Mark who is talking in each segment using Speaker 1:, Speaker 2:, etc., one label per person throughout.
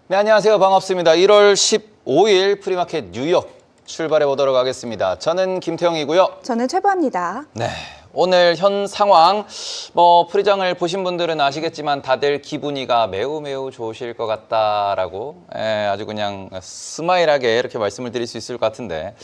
Speaker 1: 네, 안녕하세요. 반갑습니다. 1월 15일 프리마켓 뉴욕 출발해 보도록 하겠습니다. 저는 김태형이고요.
Speaker 2: 저는 최보아입니다.
Speaker 1: 네. 오늘 현 상황, 프리장을 보신 분들은 아시겠지만 다들 기분이가 매우 좋으실 것 같다라고 아주 그냥 스마일하게 이렇게 말씀을 드릴 수 있을 것 같은데,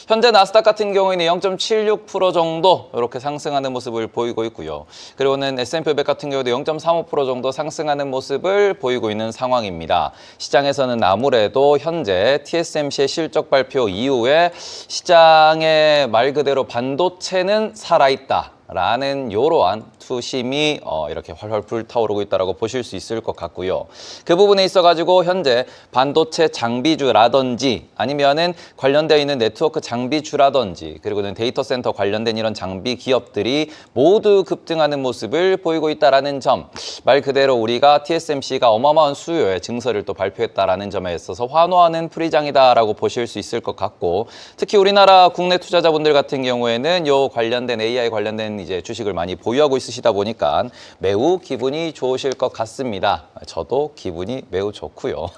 Speaker 1: 현재 나스닥 같은 경우에는 0.76% 정도 이렇게 상승하는 모습을 보이고 있고요. 그리고는 S&P 500 같은 경우도 0.35% 정도 상승하는 모습을 보이고 있는 상황입니다. 시장에서는 아무래도 현재 TSMC의 실적 발표 이후에 시장의 말 그대로 반도체는 살아있다 라는 이러한 투심이 이렇게 활활 불타오르고 있다고 보실 수 있을 것 같고요. 그 부분에 있어가지고 현재 반도체 장비주라든지 아니면은 관련되어 있는 네트워크 장비주라든지 그리고는 데이터 센터 관련된 이런 장비 기업들이 모두 급등하는 모습을 보이고 있다라는 점, 말 그대로 우리가 TSMC가 어마어마한 수요의 증서를 또 발표했다라는 점에 있어서 환호하는 프리장이다라고 보실 수 있을 것 같고, 특히 우리나라 국내 투자자분들 같은 경우에는 요 관련된 AI 관련된 이제 주식을 많이 보유하고 있으시다 보니까 매우 기분이 좋으실 것 같습니다. 저도 기분이 매우 좋고요.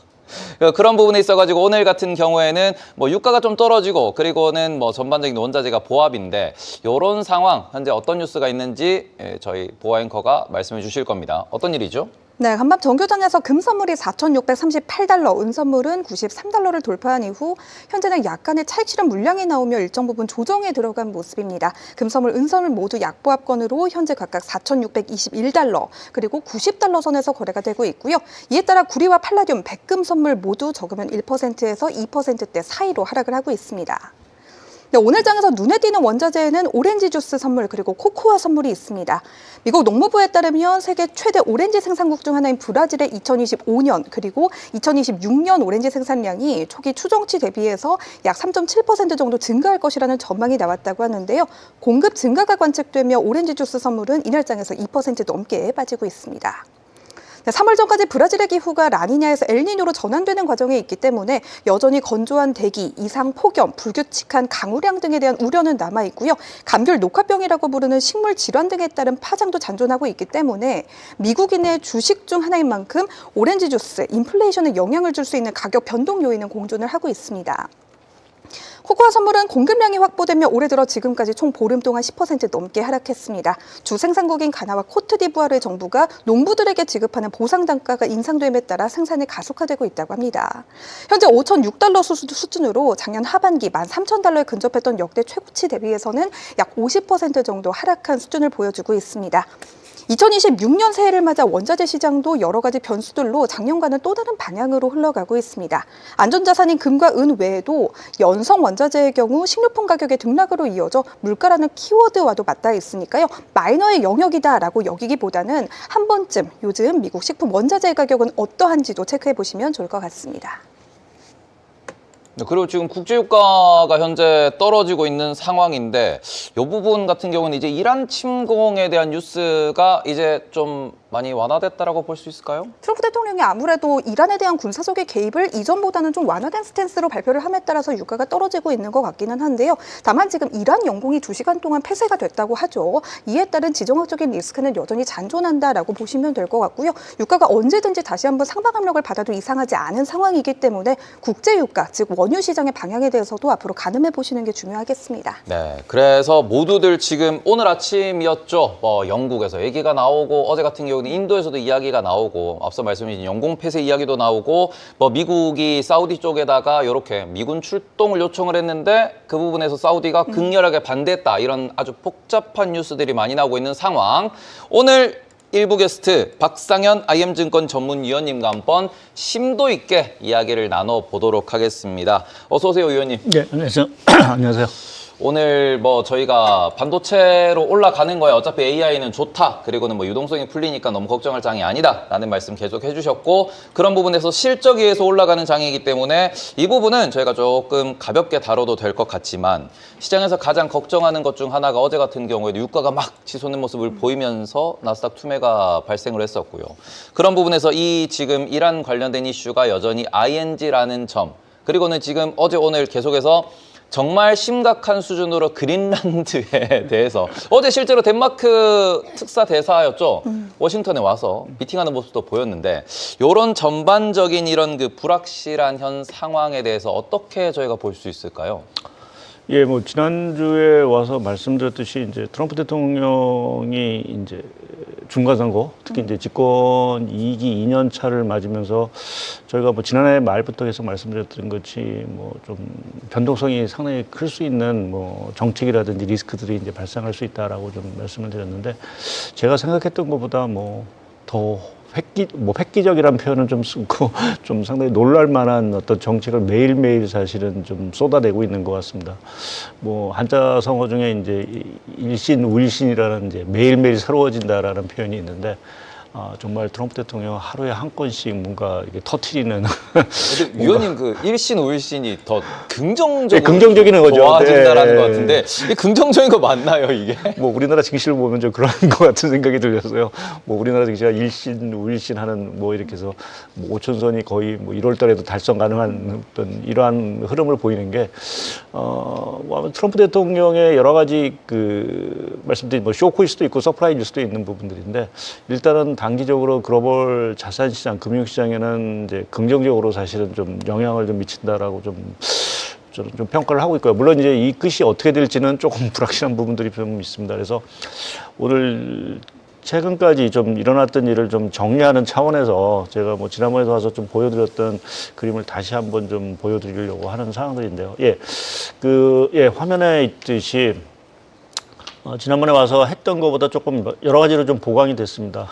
Speaker 1: 그런 부분에 있어가지고 오늘 같은 경우에는 유가가 좀 떨어지고 그리고는 전반적인 원자재가 보합인데, 이런 상황 현재 어떤 뉴스가 있는지 저희 보아 앵커가 말씀해 주실 겁니다. 어떤 일이죠?
Speaker 2: 네, 한밤 정교장에서 금 선물이 4,638달러, 은 선물은 93달러를 돌파한 이후 현재는 약간의 차익 실현 물량이 나오며 일정 부분 조정에 들어간 모습입니다. 금 선물, 은 선물 모두 약보합권으로 현재 각각 4,621달러 그리고 90달러 선에서 거래가 되고 있고요. 이에 따라 구리와 팔라듐, 백금 선물 모두 적으면 1%에서 2%대 사이로 하락을 하고 있습니다. 네, 오늘 장에서 눈에 띄는 원자재에는 오렌지 주스 선물 그리고 코코아 선물이 있습니다. 미국 농무부에 따르면 세계 최대 오렌지 생산국 중 하나인 브라질의 2025년 그리고 2026년 오렌지 생산량이 초기 추정치 대비해서 약 3.7% 정도 증가할 것이라는 전망이 나왔다고 하는데요. 공급 증가가 관측되며 오렌지 주스 선물은 이날 장에서 2% 넘게 빠지고 있습니다. 3월 전까지 브라질의 기후가 라니냐에서 엘니뇨로 전환되는 과정에 있기 때문에 여전히 건조한 대기, 이상 폭염, 불규칙한 강우량 등에 대한 우려는 남아있고요. 감귤 녹화병이라고 부르는 식물 질환 등에 따른 파장도 잔존하고 있기 때문에 미국인의 주식 중 하나인 만큼 오렌지 주스, 인플레이션에 영향을 줄 수 있는 가격 변동 요인은 공존을 하고 있습니다. 코코아 선물은 공급량이 확보되며 올해 들어 지금까지 총 보름 동안 10% 넘게 하락했습니다. 주 생산국인 가나와 코트디부아르의 정부가 농부들에게 지급하는 보상 단가가 인상됨에 따라 생산이 가속화되고 있다고 합니다. 현재 5,006달러 수준으로 작년 하반기 13,000달러에 근접했던 역대 최고치 대비해서는 약 50% 정도 하락한 수준을 보여주고 있습니다. 2026년 새해를 맞아 원자재 시장도 여러 가지 변수들로 작년과는 또 다른 방향으로 흘러가고 있습니다. 안전자산인 금과 은 외에도 연성 원자재의 경우 식료품 가격의 등락으로 이어져 물가라는 키워드와도 맞닿아 있으니까요. 마이너의 영역이다라고 여기기보다는 한 번쯤 요즘 미국 식품 원자재 가격은 어떠한지도 체크해 보시면 좋을 것 같습니다.
Speaker 1: 그리고 지금 국제유가가 현재 떨어지고 있는 상황인데, 이 부분 같은 경우는 이제 이란 침공에 대한 뉴스가 이제 좀 많이 완화됐다라고 볼 수 있을까요?
Speaker 2: 트럼프 대통령이 아무래도 이란에 대한 군사적인 개입을 이전보다는 좀 완화된 스탠스로 발표를 함에 따라서 유가가 떨어지고 있는 것 같기는 한데요. 다만 지금 이란 영공이 2시간 동안 폐쇄가 됐다고 하죠. 이에 따른 지정학적인 리스크는 여전히 잔존한다라고 보시면 될 것 같고요. 유가가 언제든지 다시 한번 상방 압력을 받아도 이상하지 않은 상황이기 때문에 국제유가, 즉 원유 시장의 방향에 대해서도 앞으로 가늠해 보시는 게 중요하겠습니다.
Speaker 1: 네, 그래서 모두들 지금 오늘 아침이었죠. 영국에서 얘기가 나오고, 어제 같은 경우는 인도에서도 이야기가 나오고, 앞서 말씀드린 영공 폐쇄 이야기도 나오고, 미국이 사우디 쪽에다가 이렇게 미군 출동을 요청을 했는데 그 부분에서 사우디가 극렬하게 반대했다, 이런 아주 복잡한 뉴스들이 많이 나오고 있는 상황. 오늘 일부 게스트 박상현 IM증권 전문위원님과 한번 심도 있게 이야기를 나눠보도록 하겠습니다. 어서 오세요, 위원님.
Speaker 3: 네, 안녕하세요. 안녕하세요.
Speaker 1: 오늘 저희가 반도체로 올라가는 거야, 어차피 AI는 좋다, 그리고는 유동성이 풀리니까 너무 걱정할 장이 아니다 라는 말씀 계속 해주셨고, 그런 부분에서 실적에 의해서 올라가는 장이기 때문에 이 부분은 저희가 조금 가볍게 다뤄도 될 것 같지만, 시장에서 가장 걱정하는 것 중 하나가 어제 같은 경우에도 유가가 막 치솟는 모습을 보이면서 나스닥 투매가 발생을 했었고요. 그런 부분에서 이 지금 이란 관련된 이슈가 여전히 ING라는 점, 그리고는 지금 어제 오늘 계속해서 정말 심각한 수준으로 그린란드에 대해서 어제 실제로 덴마크 특사 대사였죠. 워싱턴에 와서 미팅하는 모습도 보였는데 이런 전반적인 이런 그 불확실한 현 상황에 대해서 어떻게 저희가 볼 수 있을까요?
Speaker 3: 예, 뭐 지난주에 와서 말씀드렸듯이 이제 트럼프 대통령이 이제 중간 선거, 특히 이제 집권 2기 2년 차를 맞으면서 저희가 뭐 지난해 말부터 계속 말씀드렸던 것이 뭐 좀 변동성이 상당히 클 수 있는 뭐 정책이라든지 리스크들이 이제 발생할 수 있다라고 좀 말씀을 드렸는데 제가 생각했던 것보다 뭐 더 획기적이라는 표현은 좀 쓰고 좀 상당히 놀랄 만한 어떤 정책을 매일매일 사실은 좀 쏟아내고 있는 것 같습니다. 뭐 한자 성어 중에 이제 일신 우일신이라는 이제 매일매일 새로워진다라는 표현이 있는데 정말 트럼프 대통령 하루에 한 건씩 뭔가 이게 터트리는
Speaker 1: 근데 위원님 그 일신 우일신이 더 긍정적으로
Speaker 3: 네, 긍정적인 거죠.
Speaker 1: 좋아진다라는
Speaker 3: 네.
Speaker 1: 것 같은데 이게 긍정적인 거 맞나요 이게?
Speaker 3: 뭐 우리나라 증시를 보면 좀 그런 것 같은 생각이 들려서요. 뭐 우리나라 증시가 일신, 우일신 하는 뭐 이렇게 해서 뭐 5천선이 거의 뭐 1월 달에도 달성 가능한 어떤 이러한 흐름을 보이는 게 뭐 트럼프 대통령의 여러 가지 그 말씀드린 뭐 쇼크일 수도 있고 서프라이즈일 수도 있는 부분들인데 일단은 단기적으로 글로벌 자산 시장, 금융 시장에는 이제 긍정적으로 사실은 좀 영향을 좀 미친다라고 저는 좀 평가를 하고 있고요. 물론 이제 이 끝이 어떻게 될지는 조금 불확실한 부분들이 좀 있습니다. 그래서 오늘 최근까지 좀 일어났던 일을 좀 정리하는 차원에서 제가 뭐 지난번에도 와서 좀 보여드렸던 그림을 다시 한번 좀 보여드리려고 하는 상황들인데요. 화면에 있듯이 지난번에 와서 했던 것보다 조금 여러 가지로 좀 보강이 됐습니다.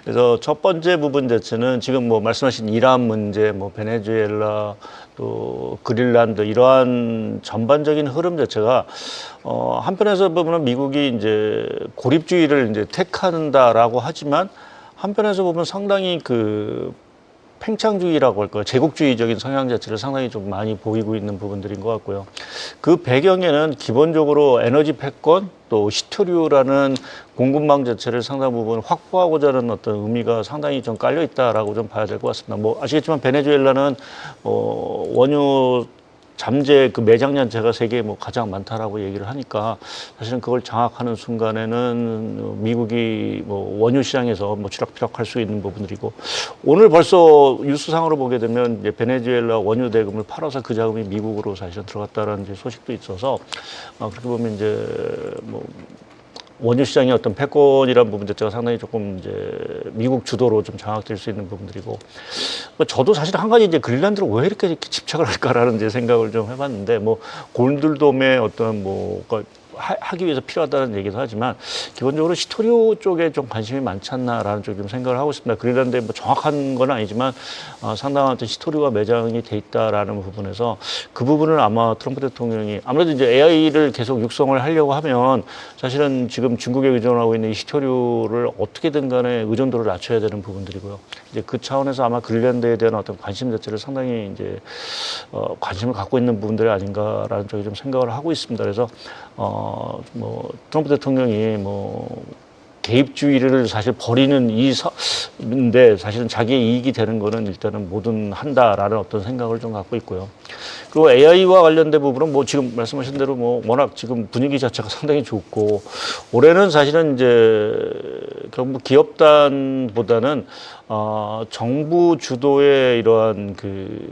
Speaker 3: 그래서 첫 번째 부분 자체는 지금 뭐 말씀하신 이란 문제, 뭐 베네수엘라, 또 그린란드 이러한 전반적인 흐름 자체가 한편에서 보면 미국이 이제 고립주의를 이제 택한다라고 하지만 한편에서 보면 상당히 그 팽창주의라고 할까요? 제국주의적인 성향 자체를 상당히 좀 많이 보이고 있는 부분들인 것 같고요. 그 배경에는 기본적으로 에너지 패권 또 시토류라는 공급망 자체를 상당 부분 확보하고자 하는 어떤 의미가 상당히 좀 깔려 있다라고 좀 봐야 될 것 같습니다. 뭐 아시겠지만 베네수엘라는 원유 잠재 그 매장량제가 세계에 뭐 가장 많다라고 얘기를 하니까 사실은 그걸 장악하는 순간에는 미국이 뭐 원유 시장에서 뭐 쥐락펴락할 수 있는 부분들이고 오늘 벌써 뉴스상으로 보게 되면 이제 베네수엘라 원유 대금을 팔아서 그 자금이 미국으로 사실은 들어갔다라는 이제 소식도 있어서 그렇게 보면 이제 뭐 원유 시장의 어떤 패권이라는 부분 자체가 상당히 조금 이제 미국 주도로 좀 장악될 수 있는 부분들이고, 저도 사실 한 가지 이제 그린란드를 왜 이렇게 집착을 할까라는 이제 생각을 좀 해봤는데, 뭐 골들돔의 어떤 뭐 하기 위해서 필요하다는 얘기도 하지만 기본적으로 시토류 쪽에 좀 관심이 많지 않나라는 쪽에 좀 생각을 하고 있습니다. 그린란드에 뭐 정확한 건 아니지만 상당한 어떤 시토류가 매장이 돼 있다라는 부분에서 그 부분을 아마 트럼프 대통령이 아무래도 이제 AI를 계속 육성을 하려고 하면 사실은 지금 중국에 의존하고 있는 이 시토류를 어떻게든 간에 의존도를 낮춰야 되는 부분들이고요. 이제 그 차원에서 아마 그린란드에 대한 어떤 관심 자체를 상당히 이제 관심을 갖고 있는 부분들이 아닌가라는 쪽에 좀 생각을 하고 있습니다. 그래서 뭐 트럼프 대통령이 뭐 개입주의를 사실 버리는 인데 사실은 자기의 이익이 되는 거는 일단은 뭐든 한다라는 어떤 생각을 좀 갖고 있고요. 그리고 AI와 관련된 부분은 뭐 지금 말씀하신 대로 뭐 워낙 지금 분위기 자체가 상당히 좋고 올해는 사실은 이제 결국 기업단보다는 정부 주도의 이러한 그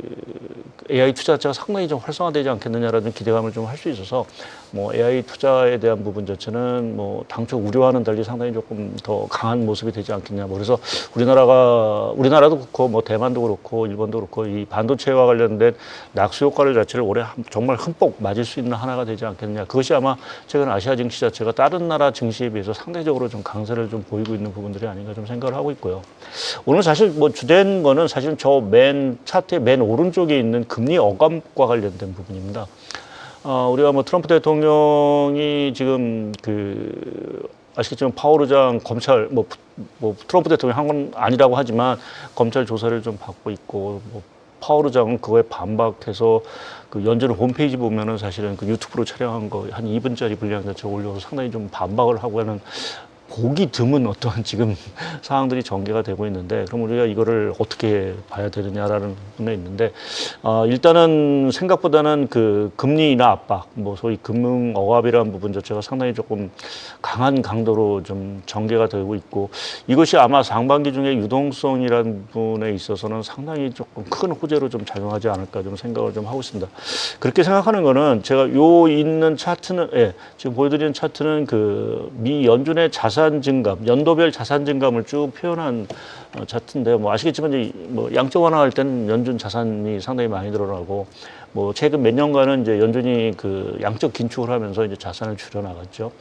Speaker 3: AI 투자 자체가 상당히 좀 활성화되지 않겠느냐라는 기대감을 좀 할 수 있어서 뭐 AI 투자에 대한 부분 자체는 뭐 당초 우려와는 달리 상당히 조금 더 강한 모습이 되지 않겠냐. 뭐 그래서 우리나라도 그렇고 뭐 대만도 그렇고 일본도 그렇고 이 반도체와 관련된 낙수 효과를 자체를 올해 정말 흠뻑 맞을 수 있는 하나가 되지 않겠느냐. 그것이 아마 최근 아시아 증시 자체가 다른 나라 증시에 비해서 상대적으로 좀 강세를 좀 보이고 있는 부분들이 아닌가 좀 생각을 하고 있고요. 오늘 사실 뭐 주된 거는 사실은 저 맨 차트의 맨 오른쪽에 있는 금리 어감과 관련된 부분입니다. 우리가 뭐 트럼프 대통령이 지금 아시겠지만 파월 의장 검찰 뭐 트럼프 대통령이 한 건 아니라고 하지만 검찰 조사를 좀 받고 있고 뭐 파월 의장은 그거에 반박해서 그 연준 홈페이지 보면은 사실은 그 유튜브로 촬영한 거 한 2분짜리 분량 자체 올려서 상당히 좀 반박을 하고 하는 보기 드문 어떠한 지금 상황들이 전개가 되고 있는데, 그럼 우리가 이거를 어떻게 봐야 되느냐라는 부분에 있는데, 일단은 생각보다는 그 금리 인하 압박, 뭐 소위 금융 억압이라는 부분 자체가 상당히 조금 강한 강도로 좀 전개가 되고 있고, 이것이 아마 상반기 중에 유동성이라는 부분에 있어서는 상당히 조금 큰 호재로 좀 작용하지 않을까 좀 생각을 좀 하고 있습니다. 그렇게 생각하는 거는 제가 요 있는 차트는, 예, 지금 보여드리는 차트는 그 미 연준의 자산 증감, 연도별 자산 증감을 쭉 표현한 차트인데요. 뭐 아시겠지만 이제 뭐 양적 완화할 때는 연준 자산이 상당히 많이 늘어나고, 뭐 최근 몇 년간은 이제 연준이 그 양적 긴축을 하면서 이제 자산을 줄여나갔죠.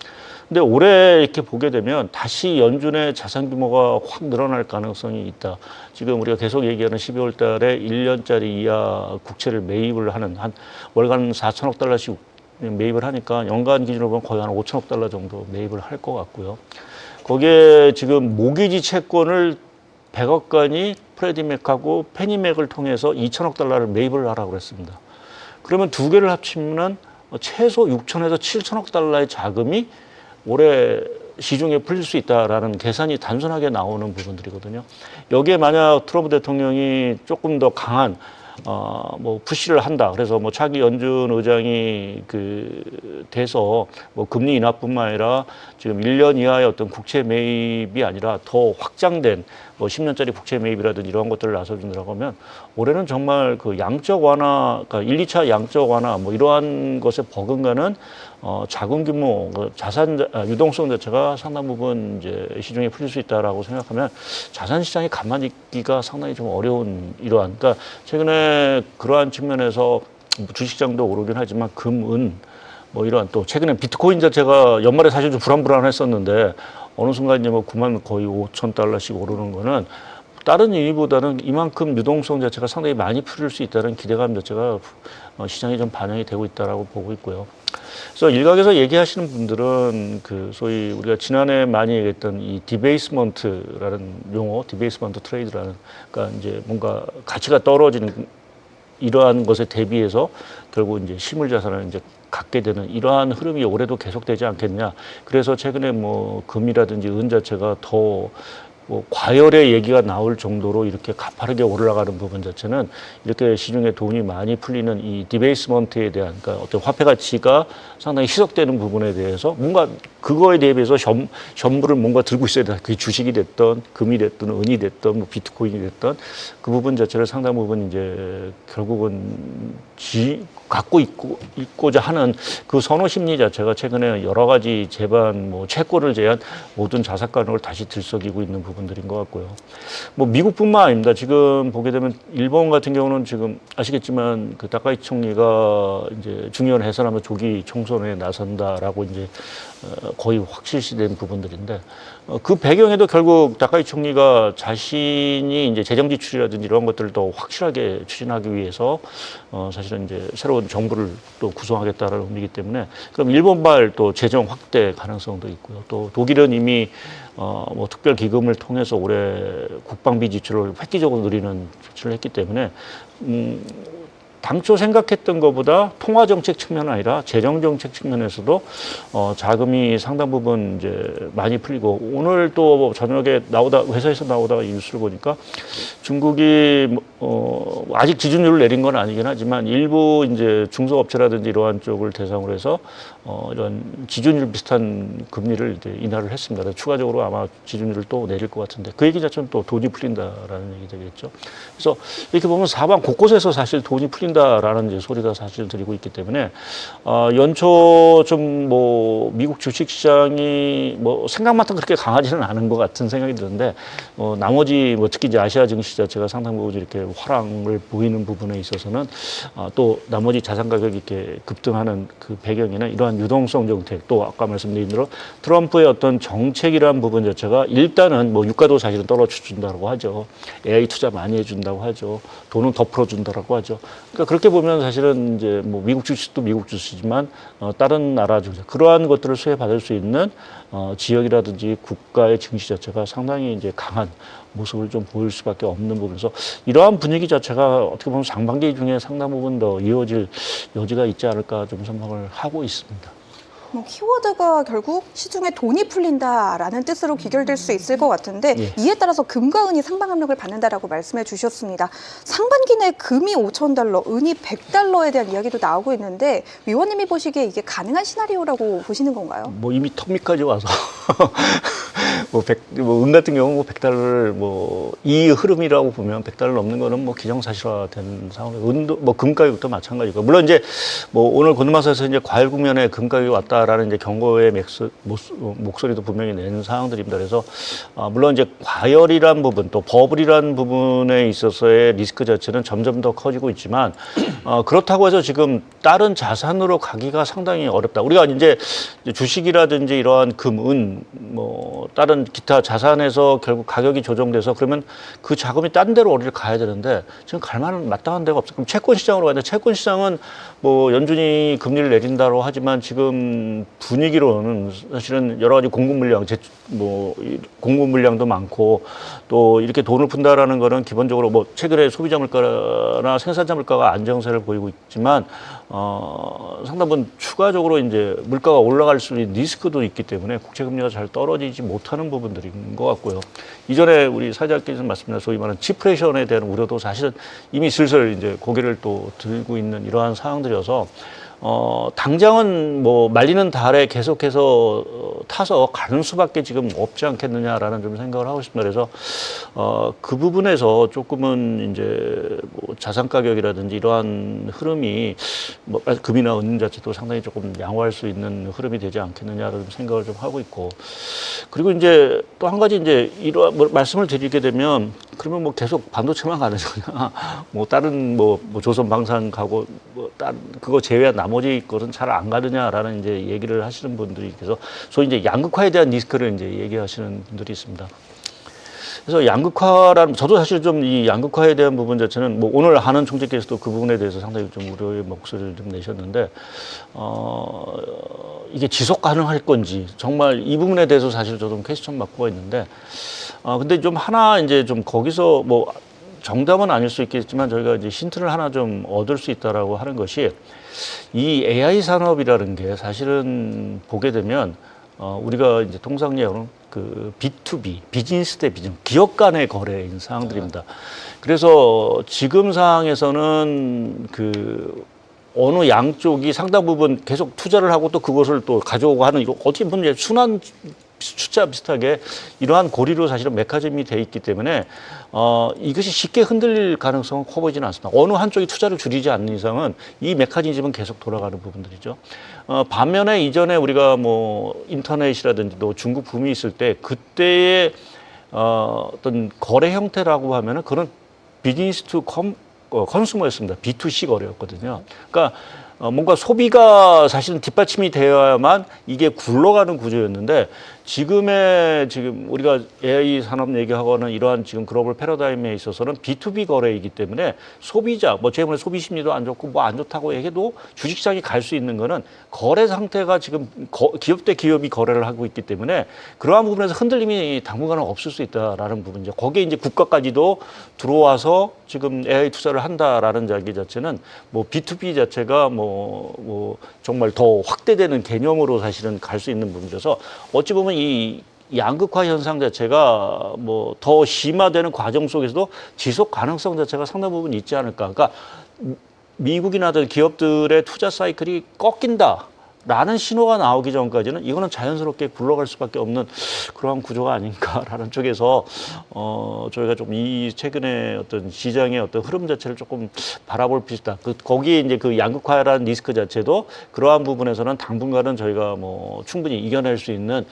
Speaker 3: 근데 올해 이렇게 보게 되면 다시 연준의 자산 규모가 확 늘어날 가능성이 있다. 지금 우리가 계속 얘기하는 12월 달에 1년짜리 이하 국채를 매입을 하는 한 월간 4천억 달러씩 매입을 하니까 연간 기준으로 보면 거의 한 5천억 달러 정도 매입을 할 것 같고요. 거기에 지금 모기지 채권을 100억 간이 프레디맥하고 페니맥을 통해서 2천억 달러를 매입을 하라고 그랬습니다. 그러면 두 개를 합치면 최소 6천에서 7천억 달러의 자금이 올해 시중에 풀릴 수 있다라는 계산이 단순하게 나오는 부분들이거든요. 여기에 만약 트럼프 대통령이 조금 더 강한 뭐 푸시를 한다. 그래서 뭐 차기 연준 의장이 돼서 뭐 금리 인하뿐만 아니라 지금 1년 이하의 어떤 국채 매입이 아니라 더 확장된 뭐 10년짜리 국채 매입이라든지 이런 것들을 나서준다고 하면 올해는 정말 그 양적 완화, 그러니까 1, 2차 양적 완화 뭐 이러한 것에 버금가는 자금 규모, 유동성 자체가 상당 부분 이제 시중에 풀릴 수 있다라고 생각하면 자산 시장이 가만히 있기가 상당히 좀 어려운 이러한, 그러니까 최근에 그러한 측면에서 주식시장도 오르긴 하지만 금, 은, 뭐 이러한 또 최근에 비트코인 자체가 연말에 사실 좀 불안불안했었는데 어느 순간 이제 뭐 9만 거의 5천 달러씩 오르는 거는 다른 이유보다는 이만큼 유동성 자체가 상당히 많이 풀릴 수 있다는 기대감 자체가 시장에 좀 반영이 되고 있다라고 보고 있고요. 그래서 일각에서 얘기하시는 분들은 그 소위 우리가 지난해 많이 얘기했던 이 디베이스먼트라는 용어, 디베이스먼트 트레이드라는, 그러니까 이제 뭔가 가치가 떨어지는 이러한 것에 대비해서 결국 이제 실물 자산을 이제 갖게 되는 이러한 흐름이 올해도 계속되지 않겠냐. 그래서 최근에 뭐 금이라든지 은 자체가 더 뭐 과열의 얘기가 나올 정도로 이렇게 가파르게 올라가는 부분 자체는 이렇게 시중에 돈이 많이 풀리는 이 디베이스먼트에 대한, 그러니까 어떤 화폐 가치가 상당히 희석되는 부분에 대해서 뭔가 그거에 대비해서 현물을 뭔가 들고 있어야 된다. 그게 주식이 됐던 금이 됐던 은이 됐던 뭐 비트코인이 됐던 그 부분 자체를 상당 부분 이제 결국은 갖고 있고자 하는 그 선호 심리 자체가 최근에 여러 가지 제반 뭐 채권을 제한 모든 자산 가격을 다시 들썩이고 있는 부분들인 것 같고요. 뭐 미국뿐만 아닙니다. 지금 보게 되면 일본 같은 경우는 지금 아시겠지만 그 다카이치 총리가 이제 중요한 해산하며 조기 총선에 나선다라고 이제 거의 확실시된 부분들인데, 그 배경에도 결국 다카이치 총리가 자신이 이제 재정 지출이라든지 이런 것들을 더 확실하게 추진하기 위해서 사실은 이제 새로운 정부를 또 구성하겠다라는 의미이기 때문에, 그럼 일본발 또 재정 확대 가능성도 있고요. 또 독일은 이미 뭐 특별 기금을 통해서 올해 국방비 지출을 획기적으로 늘리는 조치를 했기 때문에 당초 생각했던 것보다 통화 정책 측면은 아니라 재정 정책 측면에서도 자금이 상당 부분 이제 많이 풀리고, 오늘 또 저녁에 회사에서 나오다가 이 뉴스를 보니까 중국이 아직 지준율을 내린 건 아니긴 하지만 일부 이제 중소업체라든지 이러한 쪽을 대상으로 해서 이런 지준율 비슷한 금리를 이제 인하를 했습니다. 그래서 추가적으로 아마 지준율을 또 내릴 것 같은데, 그 얘기 자체는 또 돈이 풀린다라는 얘기 되겠죠. 그래서 이렇게 보면 사방 곳곳에서 사실 돈이 풀린다라는 이제 소리가 사실 들리고 있기 때문에 연초 좀 뭐 미국 주식시장이 뭐 생각만큼 그렇게 강하지는 않은 것 같은 생각이 드는데, 나머지 뭐 특히 이제 아시아 증시 자체가 상당 부분 이렇게 화랑을 보이는 부분에 있어서는 또 나머지 자산 가격이 이렇게 급등하는 그 배경에는 이러한 유동성 정책, 또 아까 말씀드린 대로 트럼프의 어떤 정책이라는 부분 자체가 일단은 뭐 유가도 사실은 떨어져준다고 하죠. AI 투자 많이 해준다고 하죠. 돈은 더 풀어준다고 하죠. 그러니까 그렇게 보면 사실은 이제 뭐 미국 주식도 미국 주식이지만 다른 나라 중 그러한 것들을 수혜받을 수 있는 지역이라든지 국가의 증시 자체가 상당히 이제 강한 모습을 좀 보일 수밖에 없는 부분에서 이러한 분위기 자체가 어떻게 보면 상반기 중에 상당 부분 더 이어질 여지가 있지 않을까 좀 생각을 하고 있습니다.
Speaker 2: 뭐 키워드가 결국 시중에 돈이 풀린다라는 뜻으로 귀결될 수 있을 것 같은데
Speaker 3: 예.
Speaker 2: 이에 따라서 금과 은이 상방 압력을 받는다라고 말씀해 주셨습니다. 상반기 내 금이 5,000달러, 은이 100달러에 대한 이야기도 나오고 있는데 위원님이 보시기에 이게 가능한 시나리오라고 보시는 건가요?
Speaker 3: 뭐 이미 턱밑까지 와서 은 같은 경우 100달러를 이 흐름이라고 보면 100달러 넘는 거는 기정사실화된 상황이고 은도 금 가격도 마찬가지고 물론 이제 오늘 고노마사에서 이제 과열 국면에 금 가격이 왔다라는 이제 경고의 목소리도 분명히 낸 상황들입니다. 그래서 물론 이제 과열이란 부분 또 버블이란 부분에 있어서의 리스크 자체는 점점 더 커지고 있지만 그렇다고 해서 지금 다른 자산으로 가기가 상당히 어렵다. 우리가 이제 주식이라든지 이러한 금, 은, 다른 기타 자산에서 결국 가격이 조정돼서 그러면 그 자금이 딴 데로 어디를 가야 되는데 지금 갈 만한 마땅한 데가 없어요. 그럼 채권 시장으로 가는데 채권 시장은 연준이 금리를 내린다고 하지만 지금 분위기로는 사실은 여러 가지 공급 물량, 공급 물량도 많고 또 이렇게 돈을 푼다라는 거는 기본적으로 최근에 소비자 물가나 생산자 물가가 안정세를 보이고 있지만 상당 부분 추가적으로 이제 물가가 올라갈 수 있는 리스크도 있기 때문에 국채 금리가 잘 떨어지지 못하는 부분들인 것 같고요. 이전에 우리 사장님께서 말씀하신 소위 말하는 디프레션에 대한 우려도 사실은 이미 슬슬 이제 고개를 또 들고 있는 이러한 상황들이어서 당장은 말리는 달에 계속해서 타서 가는 수밖에 지금 없지 않겠느냐라는 좀 생각을 하고 있습니다. 그래서 그 부분에서 조금은 이제 자산 가격이라든지 이러한 흐름이 금이나 은 자체도 상당히 조금 양호할 수 있는 흐름이 되지 않겠느냐라는 생각을 좀 하고 있고 그리고 이제 또 한 가지 이제 이러한 말씀을 드리게 되면 그러면 계속 반도체만 가는 거냐 다른 조선 방산 가고 그거 제외한 나머지 것은 잘 안 가느냐라는 이제 얘기를 하시는 분들이 계속 소위 이제 양극화에 대한 리스크를 이제 얘기하시는 분들이 있습니다. 그래서 양극화라는 저도 사실 좀 이 양극화에 대한 부분 자체는 오늘 한은 총재께서도 그 부분에 대해서 상당히 좀 우려의 목소리를 좀 내셨는데 이게 지속 가능할 건지 정말 이 부분에 대해서 사실 저도 퀘스천 마크가 있는데 근데 좀 하나 이제 좀 거기서 정답은 아닐 수 있겠지만 저희가 이제 힌트를 하나 좀 얻을 수 있다라고 하는 것이 이 AI 산업이라는 게 사실은 보게 되면 우리가 이제 통상적으로 그 B2B 비즈니스 대 비즈니스 기업 간의 거래인 상황들입니다. 그래서 지금 상황에서는 어느 양쪽이 상당 부분 계속 투자를 하고 또 그것을 또 가져오고 하는 이거 어떻게 보면 이제 순환 숫자 비슷하게 이러한 고리로 사실은 메커니즘이 돼 있기 때문에 이것이 쉽게 흔들릴 가능성은 커 보이지는 않습니다. 어느 한쪽이 투자를 줄이지 않는 이상은 이 메커니즘은 계속 돌아가는 부분들이죠. 반면에 이전에 우리가 인터넷이라든지 또 중국 붐이 있을 때 그때의 어떤 거래 형태라고 하면은 그런 비즈니스 투 컨슈머였습니다. B2C 거래였거든요. 그러니까 뭔가 소비가 사실은 뒷받침이 되어야만 이게 굴러가는 구조였는데 지금 우리가 AI 산업 얘기하고는 이러한 지금 글로벌 패러다임에 있어서는 B2B 거래이기 때문에 소비자, 제가 소비 심리도 안 좋고 안 좋다고 얘기해도 주식시장에 갈 수 있는 거는 거래 상태가 지금 기업 대 기업이 거래를 하고 있기 때문에 그러한 부분에서 흔들림이 당분간은 없을 수 있다라는 부분이죠. 거기에 이제 국가까지도 들어와서 지금 AI 투자를 한다라는 이야기 자체는 B2B 자체가 정말 더 확대되는 개념으로 사실은 갈 수 있는 부분이라서 어찌 보면 이 양극화 현상 자체가 더 심화되는 과정 속에서도 지속 가능성 자체가 상당 부분 있지 않을까. 그러니까 미국이나 기업들의 투자 사이클이 꺾인다. 라는 신호가 나오기 전까지는 이거는 자연스럽게 굴러갈 수밖에 없는 그러한 구조가 아닌가라는 쪽에서 저희가 좀 이 최근에 어떤 시장의 어떤 흐름 자체를 조금 바라볼 필요가 있다. 거기에 이제 그 양극화라는 리스크 자체도 그러한 부분에서는 당분간은 저희가 충분히 이겨낼 수 있는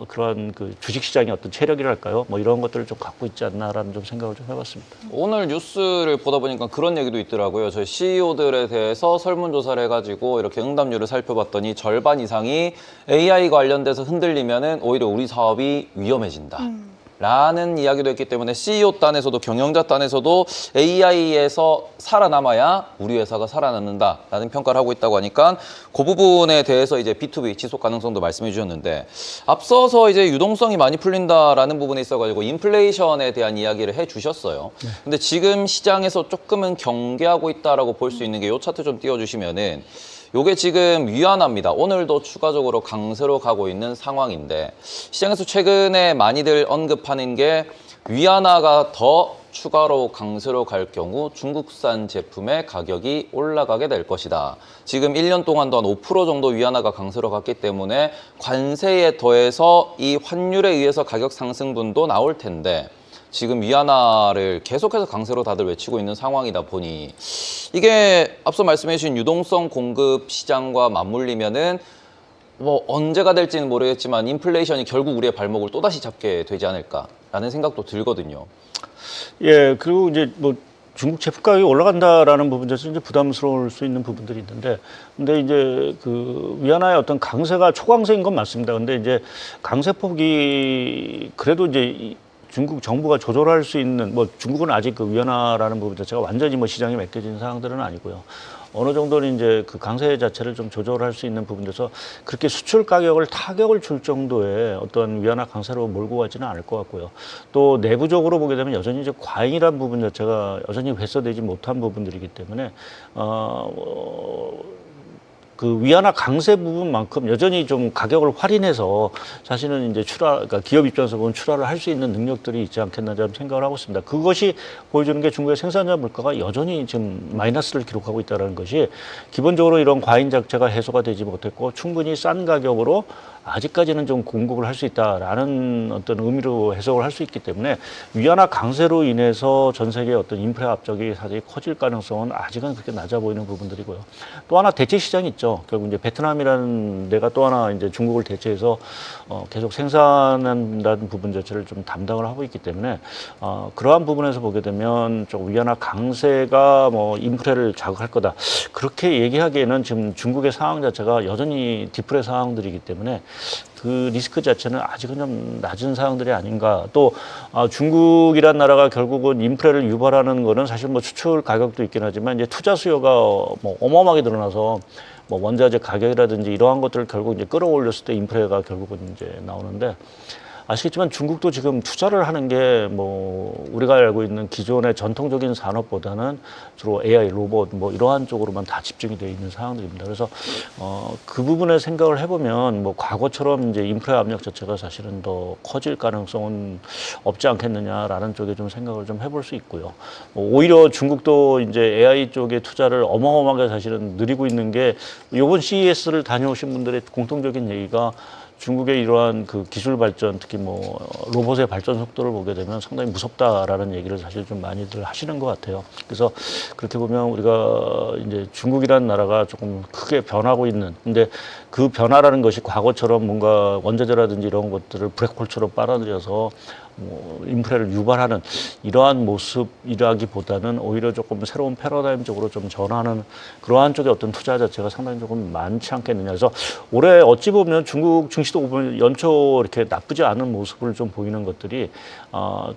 Speaker 3: 그러한 그 주식시장의 어떤 체력이랄까요? 이런 것들을 좀 갖고 있지 않나라는 좀 생각을 좀 해봤습니다.
Speaker 1: 오늘 뉴스를 보다 보니까 그런 얘기도 있더라고요. 저희 CEO들에 대해서 설문조사를 해가지고 이렇게 응답률을 살펴봤더니 절반 이상이 AI 관련돼서 흔들리면은 오히려 우리 사업이 위험해진다. 라는 이야기도 했기 때문에 CEO 단에서도 경영자 단에서도 AI에서 살아남아야 우리 회사가 살아남는다라는 평가를 하고 있다고 하니까 그 부분에 대해서 이제 B2B 지속 가능성도 말씀해 주셨는데 앞서서 이제 유동성이 많이 풀린다라는 부분에 있어가지고 인플레이션에 대한 이야기를 해 주셨어요. 근데 지금 시장에서 조금은 경계하고 있다라고 볼 수 있는 게 이 차트 좀 띄워주시면은 요게 지금 위안화입니다. 오늘도 추가적으로 강세로 가고 있는 상황인데 시장에서 최근에 많이들 언급하는 게 위안화가 더 추가로 강세로 갈 경우 중국산 제품의 가격이 올라가게 될 것이다. 지금 1년 동안도 한 5% 정도 위안화가 강세로 갔기 때문에 관세에 더해서 이 환율에 의해서 가격 상승분도 나올 텐데 지금 위안화를 계속해서 강세로 다들 외치고 있는 상황이다 보니 이게 앞서 말씀해 주신 유동성 공급 시장과 맞물리면은 뭐 언제가 될지는 모르겠지만 인플레이션이 결국 우리의 발목을 또다시 잡게 되지 않을까라는 생각도 들거든요.
Speaker 3: 예, 그리고 이제 뭐 중국 제품 가격이 올라간다라는 부분 자체는 이제 부담스러울 수 있는 부분들이 있는데, 근데 이제 그 위안화의 어떤 강세가 초강세인 건 맞습니다. 근데 이제 강세폭이 그래도 이제 중국 정부가 조절할 수 있는, 뭐 중국은 아직 그 위안화라는 부분 자체가 완전히 뭐 시장에 맡겨진 상황들은 아니고요. 어느 정도는 이제 그 강세 자체를 좀 조절할 수 있는 부분에서 그렇게 수출 가격을 타격을 줄 정도의 어떤 위안화 강세로 몰고 가지는 않을 것 같고요. 또 내부적으로 보게 되면 여전히 이제 과잉이라는 부분 자체가 여전히 회수되지 못한 부분들이기 때문에 그 위안화 강세 부분만큼 여전히 좀 가격을 할인해서 사실은 이제 그러니까 기업 입장에서 보면 출하를 할 수 있는 능력들이 있지 않겠나 저는 생각을 하고 있습니다. 그것이 보여주는 게 중국의 생산자 물가가 여전히 지금 마이너스를 기록하고 있다는 것이 기본적으로 이런 과잉 자체가 해소가 되지 못했고 충분히 싼 가격으로 아직까지는 좀 공급을 할 수 있다라는 어떤 의미로 해석을 할 수 있기 때문에 위안화 강세로 인해서 전 세계의 어떤 인프레 압력이 사실 커질 가능성은 아직은 그렇게 낮아 보이는 부분들이고요. 또 하나 대체 시장이 있죠. 결국 이제 베트남이라는 데가 또 하나 이제 중국을 대체해서 계속 생산한다는 부분 자체를 좀 담당을 하고 있기 때문에 그러한 부분에서 보게 되면 좀 위안화 강세가 뭐 인프레를 자극할 거다. 그렇게 얘기하기에는 지금 중국의 상황 자체가 여전히 디프레 상황들이기 때문에 그 리스크 자체는 아직은 좀 낮은 상황들이 아닌가. 또 중국이란 나라가 결국은 인프레를 유발하는 거는 사실 뭐 수출 가격도 있긴 하지만 이제 투자 수요가 뭐 어마어마하게 늘어나서 뭐 원자재 가격이라든지 이러한 것들을 결국 이제 끌어올렸을 때 인프레가 결국은 이제 나오는데 아시겠지만 중국도 지금 투자를 하는 게 뭐 우리가 알고 있는 기존의 전통적인 산업보다는 주로 AI, 로봇 뭐 이러한 쪽으로만 다 집중이 되어 있는 상황들입니다. 그래서 그 부분에 생각을 해보면 뭐 과거처럼 이제 인프라 압력 자체가 사실은 더 커질 가능성은 없지 않겠느냐라는 쪽에 좀 생각을 좀 해볼 수 있고요. 뭐 오히려 중국도 이제 AI 쪽에 투자를 어마어마하게 사실은 늘리고 있는 게 이번 CES를 다녀오신 분들의 공통적인 얘기가 중국의 이러한 그 기술 발전, 특히 뭐 로봇의 발전 속도를 보게 되면 상당히 무섭다라는 얘기를 사실 좀 많이들 하시는 것 같아요. 그래서 그렇게 보면 우리가 이제 중국이라는 나라가 조금 크게 변하고 있는, 근데 그 변화라는 것이 과거처럼 뭔가 원자재라든지 이런 것들을 블랙홀처럼 빨아들여서 뭐 인프레를 유발하는 이러한 모습이라기보다는 오히려 조금 새로운 패러다임적으로 좀 전환하는 그러한 쪽의 어떤 투자 자체가 상당히 조금 많지 않겠느냐. 그래서 올해 어찌 보면 중국 증시도 보면 연초 이렇게 나쁘지 않은 모습을 좀 보이는 것들이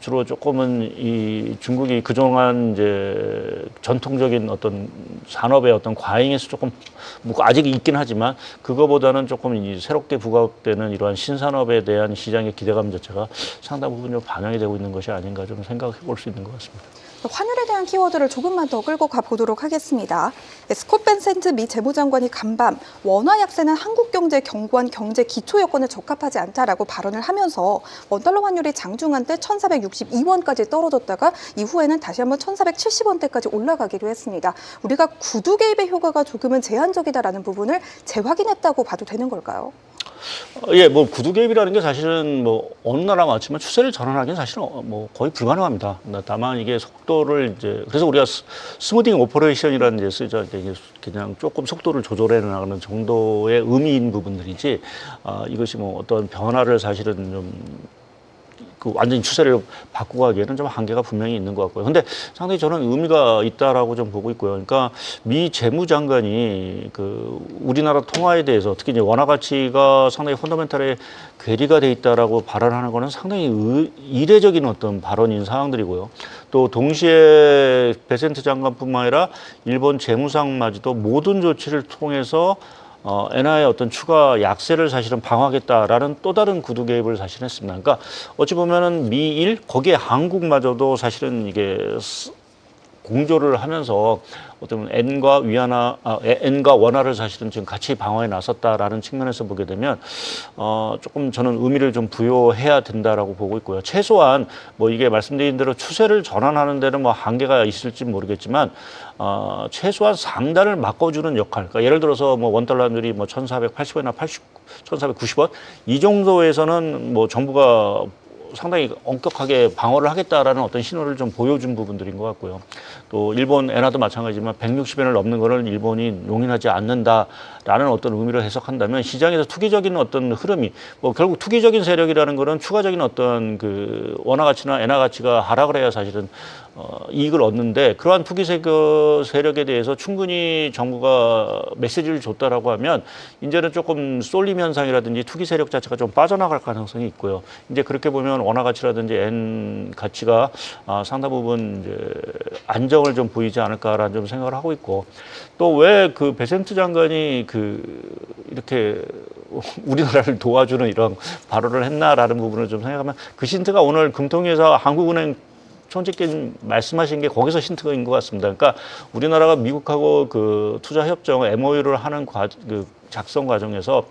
Speaker 3: 주로 조금은 이 중국이 그동안 이제 전통적인 어떤 산업의 어떤 과잉에서 조금 뭐 아직 있긴 하지만 그거보다는 조금 이 새롭게 부각되는 이러한 신산업에 대한 시장의 기대감 자체가 상당 부분 좀 반영이 되고 있는 것이 아닌가 좀 생각해 볼 수 있는 것 같습니다.
Speaker 2: 환율에 대한 키워드를 조금만 더 끌고 가보도록 하겠습니다. 스콧 벤센트 미 재무장관이 간밤 원화 약세는 한국 경제에 견고한 경제 기초 여건에 적합하지 않다라고 발언을 하면서 원달러 환율이 장중한 때 1,462원까지 떨어졌다가 이후에는 다시 한번 1,470원대까지 올라가기도 했습니다. 우리가 구두 개입의 효과가 조금은 제한적이다라는 부분을 재확인했다고 봐도 되는 걸까요?
Speaker 3: 예, 뭐 구두 개입이라는 게 사실은 뭐 어느 나라 많지만 추세를 전환하기는 사실은 뭐 거의 불가능합니다. 다만 이게 속도를 이제 그래서 우리가 스무딩 오퍼레이션이라는 게 쓰죠. 이게 그냥 조금 속도를 조절해 나가는 정도의 의미인 부분들이지 이것이 뭐 어떤 변화를 사실은 좀 그 완전히 추세를 바꾸고 가기에는 좀 한계가 분명히 있는 것 같고요. 근데 상당히 저는 의미가 있다라고 좀 보고 있고요. 그러니까 미 재무장관이 그 우리나라 통화에 대해서 특히 이제 원화 가치가 상당히 펀더멘탈에 괴리가 돼 있다라고 발언하는 거는 상당히 이례적인 어떤 발언인 상황들이고요. 또 동시에 베센트 장관뿐만 아니라 일본 재무상마저도 모든 조치를 통해서 엔화의 어떤 추가 약세를 사실은 방어하겠다라는 또 다른 구두 개입을 사실 했습니다. 그러니까 어찌 보면은 미일 거기에 한국마저도 사실은 이게 공조를 하면서 어떤 N과 원화를 사실은 지금 같이 방어에 나섰다라는 측면에서 보게 되면 조금 저는 의미를 좀 부여해야 된다라고 보고 있고요. 최소한 뭐 이게 말씀드린 대로 추세를 전환하는 데는 뭐 한계가 있을지 모르겠지만 최소한 상단을 막아주는 역할. 그러니까 예를 들어서 뭐 원달러율이 뭐 1,480원이나 1,490원 이 정도에서는 뭐 정부가 상당히 엄격하게 방어를 하겠다라는 어떤 신호를 좀 보여준 부분들인 것 같고요. 또 일본 엔화도 마찬가지지만 160엔을 넘는 거를 일본이 용인하지 않는다라는 어떤 의미를 해석한다면 시장에서 투기적인 어떤 흐름이 뭐 결국 투기적인 세력이라는 거는 추가적인 어떤 그 원화 가치나 엔화 가치가 하락을 해야 사실은 이익을 얻는데 그러한 투기 세력에 대해서 충분히 정부가 메시지를 줬다라고 하면 이제는 조금 쏠림 현상이라든지 투기 세력 자체가 좀 빠져나갈 가능성이 있고요. 이제 그렇게 보면 원화 가치라든지 엔 가치가 상당 부분 이제 안정을 좀 보이지 않을까라는 좀 생각을 하고 있고 또 왜 그 베센트 장관이 이렇게 우리나라를 도와주는 이런 발언을 했나라는 부분을 좀 생각하면 그 힌트가 오늘 금통위에서 한국은행 총재께서 말씀하신 게 거기서 힌트인 것 같습니다. 그러니까 우리나라가 미국하고 그 투자 협정 MOU를 하는 작성 과정에서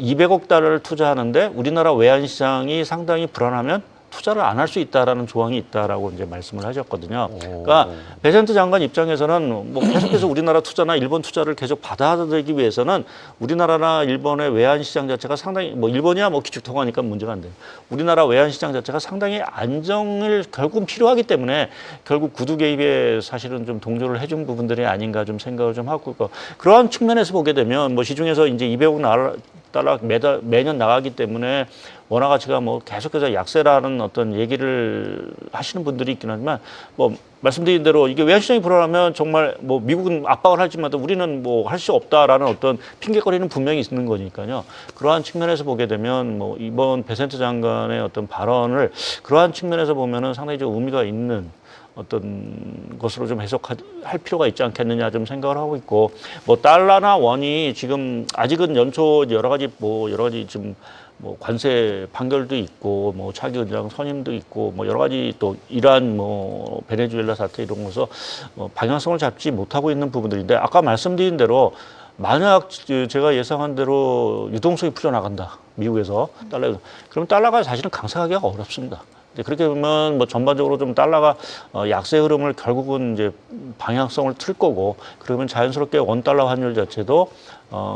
Speaker 3: 200억 달러를 투자하는데 우리나라 외환 시장이 상당히 불안하면 투자를 안 할 수 있다라는 조항이 있다라고 이제 말씀을 하셨거든요. 그러니까 베센트 장관 입장에서는 뭐 계속해서 우리나라 투자나 일본 투자를 계속 받아들이기 위해서는 우리나라나 일본의 외환 시장 자체가 상당히 뭐 일본이야 뭐 기축통화니까 문제가 안 돼요. 우리나라 외환 시장 자체가 상당히 안정을 결국은 필요하기 때문에 결국 구두 개입에 사실은 좀 동조를 해준 부분들이 아닌가 좀 생각을 좀 하고 그러한 측면에서 보게 되면 뭐 시중에서 이제 200억 달러 매년 나가기 때문에 원화 가치가 뭐 계속해서 약세라는 어떤 얘기를 하시는 분들이 있긴 하지만 뭐 말씀드린 대로 이게 외환시장이 불안하면 정말 뭐 미국은 압박을 할지마다 우리는 뭐 할 수 없다라는 어떤 핑계거리는 분명히 있는 거니까요. 그러한 측면에서 보게 되면 뭐 이번 베센트 장관의 어떤 발언을 그러한 측면에서 보면은 상당히 좀 의미가 있는 어떤 것으로 좀 해석할 필요가 있지 않겠느냐 좀 생각을 하고 있고 뭐 달러나 원이 지금 아직은 연초 여러 가지 지금 뭐 관세 판결도 있고 뭐 차기 은장 선임도 있고 뭐 여러 가지 또 이란 뭐 베네수엘라 사태 이런 거서 방향성을 잡지 못하고 있는 부분들인데 아까 말씀드린 대로 만약 제가 예상한 대로 유동성이 풀려나간다 미국에서 달러에서 그럼 달러가 사실은 강세하기가 어렵습니다. 그렇게 보면 뭐 전반적으로 좀 달러가 약세 흐름을 결국은 이제 방향성을 틀 거고 그러면 자연스럽게 원 달러 환율 자체도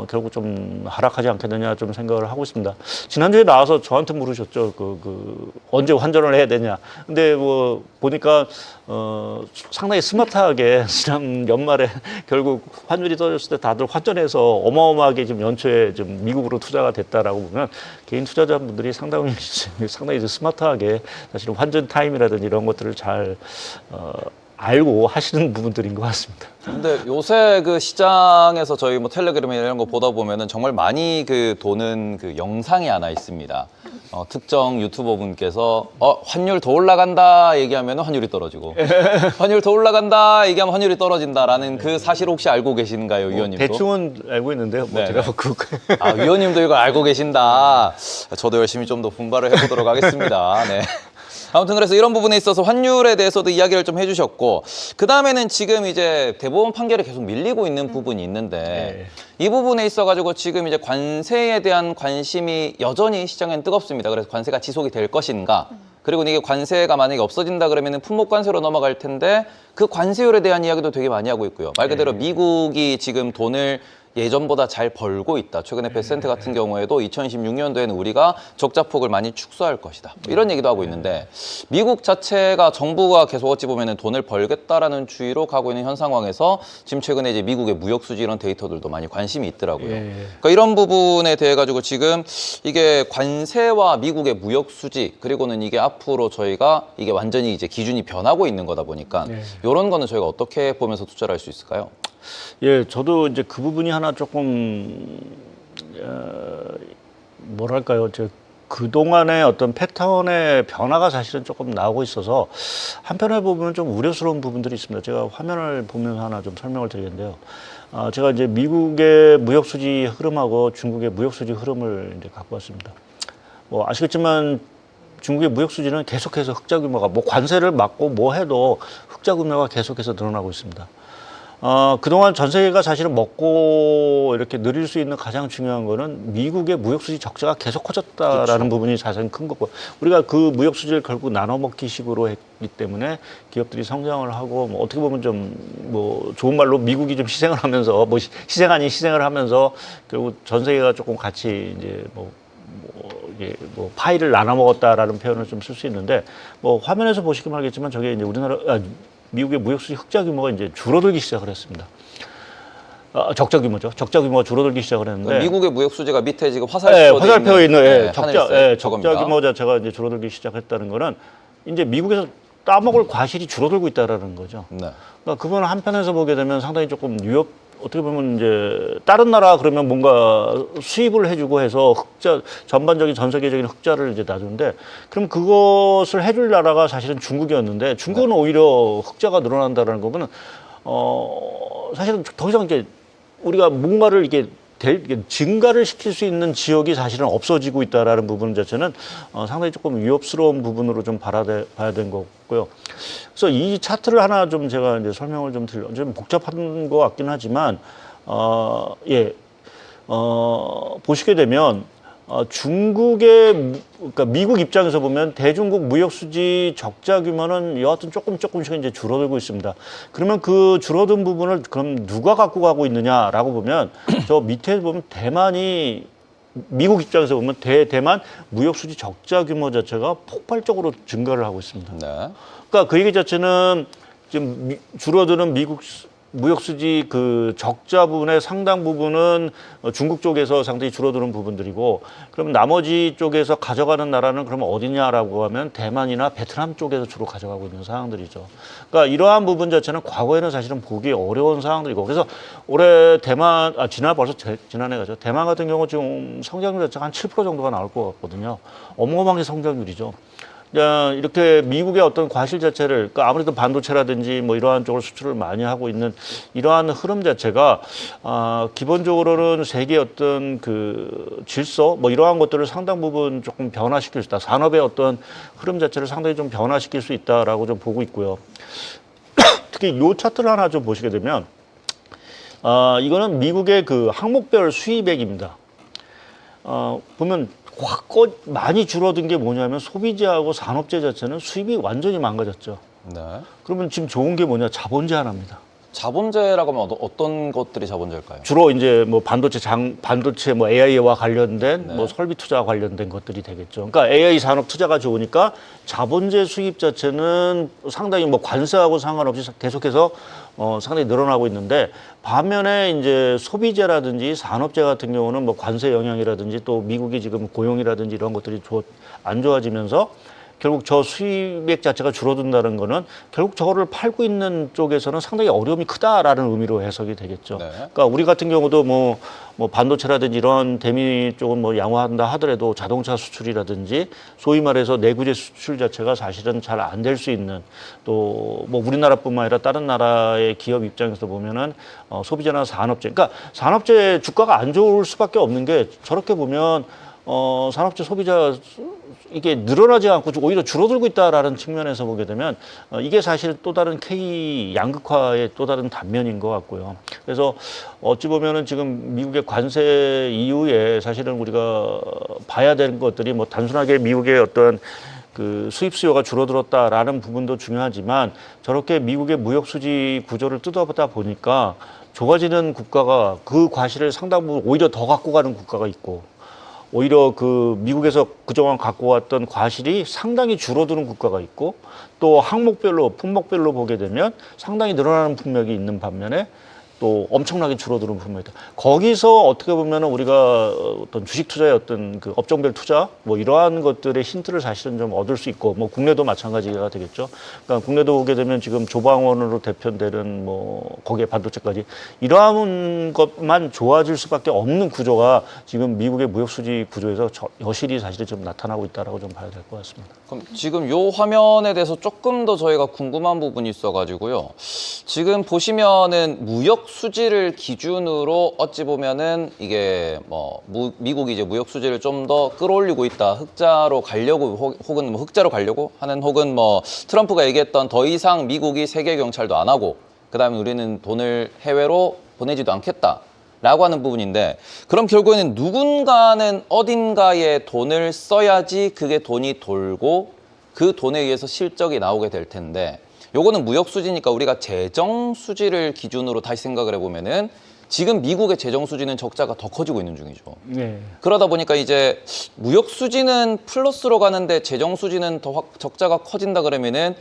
Speaker 3: 결국 좀 하락하지 않겠느냐 좀 생각을 하고 있습니다. 지난주에 나와서 저한테 물으셨죠. 언제 환전을 해야 되냐. 근데 뭐 보니까 상당히 스마트하게 지난 연말에 결국 환율이 떨어졌을 때 다들 환전해서 어마어마하게 지금 연초에 좀 미국으로 투자가 됐다라고 보면 개인 투자자분들이 상당히 스마트하게 사실은 환전 타임이라든지 이런 것들을 잘 알고 하시는 부분들인 것 같습니다.
Speaker 1: 근데 요새 그 시장에서 저희 뭐 텔레그램이나 이런 거 보다 보면은 정말 많이 도는 영상이 하나 있습니다. 특정 유튜버 분께서 환율 더 올라간다 얘기하면 환율이 떨어지고 환율 더 올라간다 얘기하면 환율이 떨어진다라는 그 사실 혹시 알고 계신가요, 위원님도?
Speaker 3: 대충은 알고 있는데요. 뭐
Speaker 1: 네.
Speaker 3: 제가
Speaker 1: 위원님도 이걸 알고 계신다. 저도 열심히 좀 더 분발을 해보도록 하겠습니다. 네. 아무튼 그래서 이런 부분에 있어서 환율에 대해서도 이야기를 좀 해주셨고 그 다음에는 지금 이제 대법원 판결이 계속 밀리고 있는 부분이 있는데 이 부분에 있어가지고 지금 이제 관세에 대한 관심이 여전히 시장엔 뜨겁습니다. 그래서 관세가 지속이 될 것인가 그리고 이게 관세가 만약에 없어진다 그러면 품목 관세로 넘어갈 텐데 그 관세율에 대한 이야기도 되게 많이 하고 있고요. 말 그대로 미국이 지금 돈을 예전보다 잘 벌고 있다. 최근에 베센트 같은 경우에도 2026년도에는 우리가 적자폭을 많이 축소할 것이다. 뭐 이런 얘기도 하고 있는데 미국 자체가 정부가 계속 어찌 보면 돈을 벌겠다라는 주의로 가고 있는 현 상황에서 지금 최근에 이제 미국의 무역 수지 이런 데이터들도 많이 관심이 있더라고요. 그러니까 이런 부분에 대해 가지고 지금 이게 관세와 미국의 무역 수지 그리고는 이게 앞으로 저희가 이게 완전히 이제 기준이 변하고 있는 거다 보니까 이런 거는 저희가 어떻게 보면서 투자를 할 수 있을까요?
Speaker 3: 예, 저도 이제 그 부분이 하나 조금 뭐랄까요, 그동안의 어떤 패턴의 변화가 사실은 조금 나오고 있어서 한편에 보면 좀 우려스러운 부분들이 있습니다. 제가 화면을 보면서 하나 좀 설명을 드리겠는데요. 제가 이제 미국의 무역 수지 흐름하고 중국의 무역 수지 흐름을 이제 갖고 왔습니다. 뭐 아시겠지만 중국의 무역 수지는 계속해서 흑자 규모가 뭐 관세를 막고 뭐 해도 흑자 규모가 계속해서 늘어나고 있습니다. 그동안 전 세계가 사실은 먹고 이렇게 누릴 수 있는 가장 중요한 거는 미국의 무역 수지 적자가 계속 커졌다라는
Speaker 1: 그렇죠.
Speaker 3: 부분이 가장 큰 거고, 우리가 그 무역 수지를 결국 나눠 먹기 식으로 했기 때문에 기업들이 성장을 하고, 뭐 어떻게 보면 좀 뭐 좋은 말로 미국이 좀 희생을 하면서, 뭐 희생 아닌 희생을 하면서 결국 전 세계가 조금 같이 이제 이게 뭐 파이를 나눠 먹었다라는 표현을 좀 쓸 수 있는데, 뭐 화면에서 보시기만 하겠지만 저게 이제 미국의 무역 수지 흑자 규모가 이제 줄어들기 시작을 했습니다. 적자 규모죠. 적자 규모가 줄어들기 시작을 했는데,
Speaker 1: 미국의 무역 수지가 밑에 지금
Speaker 3: 화살표에 있는 적자
Speaker 1: 저겁니다.
Speaker 3: 규모 자체가 이제 줄어들기 시작했다는 거는 이제 미국에서 따먹을 과실이 줄어들고 있다라는 거죠.
Speaker 1: 네.
Speaker 3: 그러니까 그건 한편에서 보게 되면 상당히 조금 어떻게 보면 이제 다른 나라 그러면 뭔가 수입을 해주고 해서 흑자, 전반적인 전 세계적인 흑자를 이제 놔주는데, 그럼 그것을 해줄 나라가 사실은 중국이었는데, 중국은 오히려 흑자가 늘어난다는 거는 사실은 더 이상 이제 우리가 뭔가를 이게 증가를 시킬 수 있는 지역이 사실은 없어지고 있다라는 부분 자체는 상당히 조금 위협스러운 부분으로 좀 봐야 되는 것 같고요. 그래서 이 차트를 하나 좀 제가 이제 설명을 좀 복잡한 것 같긴 하지만, 보시게 되면, 그러니까 미국 입장에서 보면 대중국 무역 수지 적자 규모는 여하튼 조금씩 이제 줄어들고 있습니다. 그러면 그 줄어든 부분을 그럼 누가 갖고 가고 있느냐라고 보면 저 밑에 보면 미국 입장에서 보면 대만 무역 수지 적자 규모 자체가 폭발적으로 증가를 하고 있습니다.
Speaker 1: 네.
Speaker 3: 그러니까 그 얘기 자체는 지금 줄어드는 미국 무역 수지 그 적자 부분의 상당 부분은 중국 쪽에서 상당히 줄어드는 부분들이고, 그럼 나머지 쪽에서 가져가는 나라는 그러면 어디냐라고 하면 대만이나 베트남 쪽에서 주로 가져가고 있는 상황들이죠. 그러니까 이러한 부분 자체는 과거에는 사실은 보기 어려운 상황들이고, 그래서 올해 지난해 가죠. 대만 같은 경우 지금 성장률 자체가 한 7% 정도가 나올 것 같거든요. 어마어마하게 성장률이죠. 이렇게 미국의 어떤 과실 자체를, 그러니까 아무래도 반도체라든지 뭐 이러한 쪽으로 수출을 많이 하고 있는 이러한 흐름 자체가 기본적으로는 세계의 어떤 그 질서 뭐 이러한 것들을 상당 부분 조금 변화시킬 수 있다. 산업의 어떤 흐름 자체를 상당히 좀 변화시킬 수 있다라고 좀 보고 있고요. 특히 이 차트를 하나 좀 보시게 되면, 이거는 미국의 그 항목별 수입액입니다. 보면 많이 줄어든 게 뭐냐면 소비재하고 산업재 자체는 수입이 완전히 망가졌죠.
Speaker 1: 네.
Speaker 3: 그러면 지금 좋은 게 뭐냐? 자본재 하나입니다.
Speaker 1: 자본재라고 하면 어떤 것들이 자본재일까요?
Speaker 3: 주로 이제 뭐 반도체 뭐 AI와 관련된
Speaker 1: 네.
Speaker 3: 뭐 설비 투자와 관련된 것들이 되겠죠. 그러니까 AI 산업 투자가 좋으니까 자본재 수입 자체는 상당히 뭐 관세하고 상관없이 계속해서 상당히 늘어나고 있는데, 반면에 이제 소비재라든지 산업재 같은 경우는 뭐 관세 영향이라든지 또 미국이 지금 고용이라든지 이런 것들이 안 좋아지면서 결국 저 수입액 자체가 줄어든다는 거는 결국 저거를 팔고 있는 쪽에서는 상당히 어려움이 크다라는 의미로 해석이 되겠죠.
Speaker 1: 네.
Speaker 3: 그러니까 우리 같은 경우도 뭐 반도체라든지 이런 대미 쪽은 뭐 양호한다 하더라도 자동차 수출이라든지 소위 말해서 내구재 수출 자체가 사실은 잘 안 될 수 있는, 또 뭐 우리나라뿐만 아니라 다른 나라의 기업 입장에서 보면은 소비재나 산업재, 그러니까 산업재 주가가 안 좋을 수밖에 없는 게, 저렇게 보면 산업재 소비자 이게 늘어나지 않고 오히려 줄어들고 있다라는 측면에서 보게 되면 이게 사실 또 다른 K 양극화의 또 다른 단면인 것 같고요. 그래서 어찌 보면은 지금 미국의 관세 이후에 사실은 우리가 봐야 되는 것들이 뭐 단순하게 미국의 어떤 그 수입 수요가 줄어들었다라는 부분도 중요하지만, 저렇게 미국의 무역 수지 구조를 뜯어보다 보니까 좋아지는 국가가 그 과실을 상당 부분 오히려 더 갖고 가는 국가가 있고, 오히려 그 미국에서 그동안 갖고 왔던 과실이 상당히 줄어드는 국가가 있고, 또 항목별로 품목별로 보게 되면 상당히 늘어나는 품목이 있는 반면에 또 엄청나게 줄어드는 품목이다. 거기서 어떻게 보면 우리가 어떤 주식 투자의 어떤 그 업종별 투자 뭐 이러한 것들의 힌트를 사실은 좀 얻을 수 있고, 뭐 국내도 마찬가지가 되겠죠. 그러니까 국내도 보게 되면 지금 조방원으로 대표되는 뭐 거기에 반도체까지 이러한 것만 좋아질 수밖에 없는 구조가 지금 미국의 무역 수지 구조에서 여실히 사실은 좀 나타나고 있다라고 좀 봐야 될 것 같습니다.
Speaker 1: 그럼 지금 요 화면에 대해서 조금 더 저희가 궁금한 부분이 있어가지고요. 지금 보시면은 무역 무역 수지를 기준으로 어찌 보면은 이게 뭐 미국이 이제 무역 수지를 좀 더 끌어올리고 있다. 흑자로 가려고 혹은 뭐 흑자로 가려고 하는 혹은 뭐 트럼프가 얘기했던 더 이상 미국이 세계 경찰도 안 하고 그다음에 우리는 돈을 해외로 보내지도 않겠다라고 하는 부분인데 그럼 결국에는 누군가는 어딘가에 돈을 써야지 그게 돈이 돌고 그 돈에 의해서 실적이 나오게 될 텐데 요거는 무역 수지니까 우리가 재정 수지를 기준으로 다시 생각을 해보면은 지금 미국의 재정 수지는 적자가 더 커지고 있는 중이죠.
Speaker 3: 네.
Speaker 1: 그러다 보니까 이제 무역 수지는 플러스로 가는데 재정 수지는 더 적자가 커진다 그러면은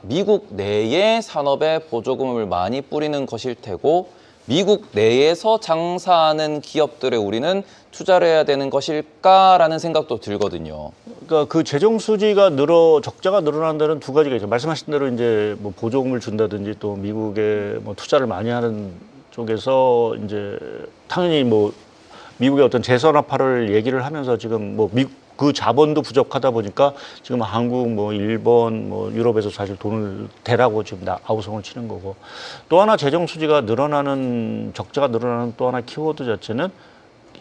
Speaker 1: 미국 내의 산업에 보조금을 많이 뿌리는 것일 테고 미국 내에서 장사하는 기업들에 우리는 투자를 해야 되는 것일까라는 생각도 들거든요.
Speaker 3: 그러니까 그 재정 수지가 적자가 늘어난 데는 두 가지가 있죠. 말씀하신 대로 이제 뭐 보조금을 준다든지 또 미국에 뭐 투자를 많이 하는 쪽에서 이제 당연히 뭐 미국의 어떤 재산화파를 얘기를 하면서 지금 뭐 그 자본도 부족하다 보니까 지금 한국, 뭐 일본, 뭐 유럽에서 사실 돈을 대라고 지금 아우성을 치는 거고 또 하나 재정 수지가 적자가 늘어나는 또 하나 키워드 자체는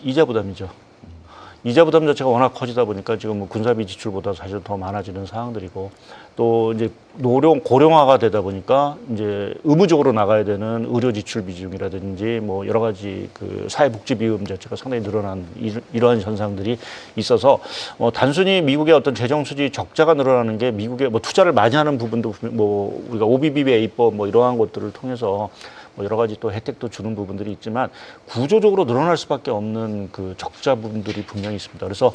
Speaker 3: 이자 부담이죠. 이자 부담 자체가 워낙 커지다 보니까 지금 뭐 군사비 지출보다 사실 더 많아지는 상황들이고 또 이제 고령화가 되다 보니까 이제 의무적으로 나가야 되는 의료 지출 비중이라든지 뭐 여러 가지 그 사회복지 비용 자체가 상당히 늘어난 이러한 현상들이 있어서 단순히 미국의 어떤 재정 수지 적자가 늘어나는 게 미국의 뭐 투자를 많이 하는 부분도 뭐 우리가 OBBBA법 뭐 이러한 것들을 통해서 뭐 여러 가지 또 혜택도 주는 부분들이 있지만 구조적으로 늘어날 수밖에 없는 그 적자 부분들이 분명히 있습니다. 그래서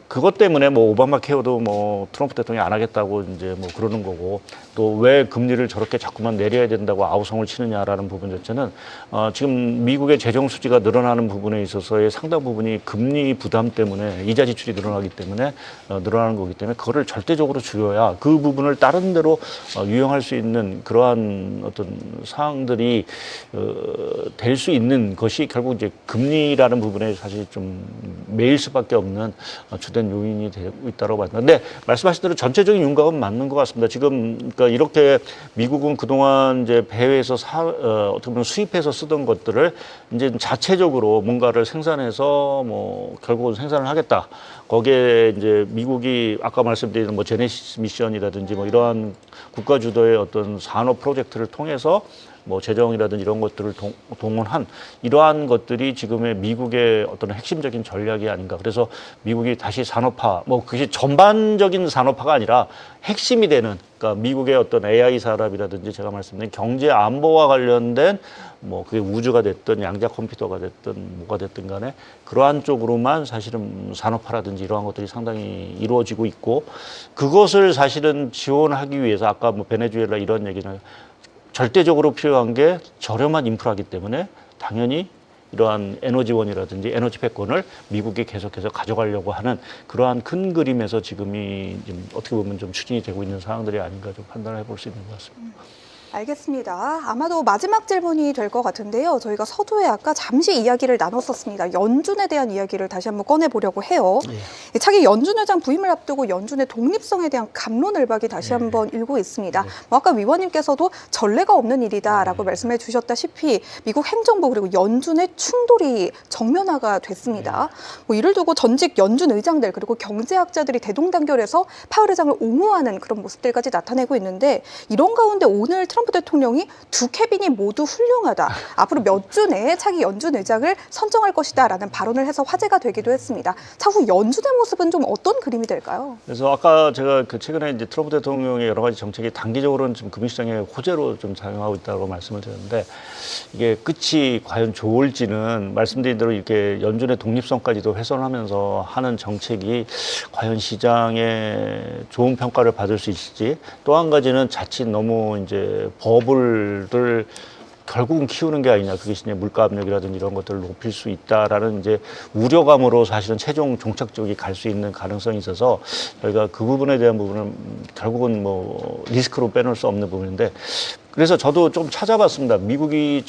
Speaker 3: 그것 때문에 뭐 오바마 케어도 뭐 트럼프 대통령이 안 하겠다고 이제 뭐 그러는 거고 또 왜 금리를 저렇게 자꾸만 내려야 된다고 아우성을 치느냐라는 부분 자체는 지금 미국의 재정 수지가 늘어나는 부분에 있어서의 상당 부분이 금리 부담 때문에 이자 지출이 늘어나기 때문에 늘어나는 거기 때문에 그거를 절대적으로 줄여야 그 부분을 다른 데로 유용할 수 있는 그러한 어떤 사항들이 될 수 있는 것이 결국 이제 금리라는 부분에 사실 좀 매일 수밖에 없는 주된 요인이 되고 있다고 봤는데 근데 말씀하신 대로 전체적인 윤곽은 맞는 것 같습니다. 지금 그러니까 이렇게 미국은 그동안 이제 해외에서 어떻게 보면 수입해서 쓰던 것들을 이제 자체적으로 뭔가를 생산해서 뭐 결국은 생산을 하겠다. 거기에 이제 미국이 아까 말씀드린 뭐 제네시스 미션이라든지 뭐 이러한 국가 주도의 어떤 산업 프로젝트를 통해서 뭐 재정이라든지 이런 것들을 동원한 이러한 것들이 지금의 미국의 어떤 핵심적인 전략이 아닌가. 그래서 미국이 다시 산업화, 뭐 그게 전반적인 산업화가 아니라 핵심이 되는, 그러니까 미국의 어떤 AI 산업이라든지 제가 말씀드린 경제 안보와 관련된 뭐 그게 우주가 됐든 양자 컴퓨터가 됐든 뭐가 됐든 간에 그러한 쪽으로만 사실은 산업화라든지 이러한 것들이 상당히 이루어지고 있고 그것을 사실은 지원하기 위해서 아까 뭐 베네수엘라 이런 얘기는 절대적으로 필요한 게 저렴한 인프라이기 때문에 당연히 이러한 에너지원이라든지 에너지 패권을 미국이 계속해서 가져가려고 하는 그러한 큰 그림에서 지금이 좀 어떻게 보면 좀 추진이 되고 있는 상황들이 아닌가 좀 판단을 해볼 수 있는 것 같습니다.
Speaker 2: 알겠습니다. 아마도 마지막 질문이 될 것 같은데요. 저희가 서두에 아까 잠시 이야기를 나눴었습니다. 연준에 대한 이야기를 다시 한번 꺼내보려고 해요. 차기 연준 의장 부임을 앞두고 연준의 독립성에 대한 갑론을박이 다시 한번 일고 있습니다. 뭐 아까 위원님께서도 전례가 없는 일이다라고 말씀해 주셨다시피 미국 행정부 그리고 연준의 충돌이 정면화가 됐습니다. 뭐 이를 두고 전직 연준 의장들 그리고 경제학자들이 대동단결해서 파월 의장을 옹호하는 그런 모습들까지 나타내고 있는데 이런 가운데 오늘 트럼프 대통령이 두 캐빈이 모두 훌륭하다. 앞으로 몇 주 내에 차기 연준 의장을 선정할 것이다 라는 발언을 해서 화제가 되기도 했습니다. 차후 연준의 모습은 좀 어떤 그림이 될까요?
Speaker 3: 그래서 아까 제가 그 최근에 이제 트럼프 대통령의 여러 가지 정책이 단기적으로는 지금 금융시장의 호재로 좀 작용하고 있다고 말씀을 드렸는데 이게 끝이 과연 좋을지는 말씀드린 대로 이렇게 연준의 독립성까지도 훼손하면서 하는 정책이 과연 시장에 좋은 평가를 받을 수 있을지 또 한 가지는 자칫 너무 이제 버블을 결국은 키우는 게 아니냐. 그게 이제 물가 압력이라든지 이런 것들을 높일 수 있다라는 이제 우려감으로 사실은 최종 종착 쪽이 갈 수 있는 가능성이 있어서 저희가 그 부분에 대한 부분은 결국은 뭐 리스크로 빼놓을 수 없는 부분인데 그래서 저도 좀 찾아봤습니다. 미국이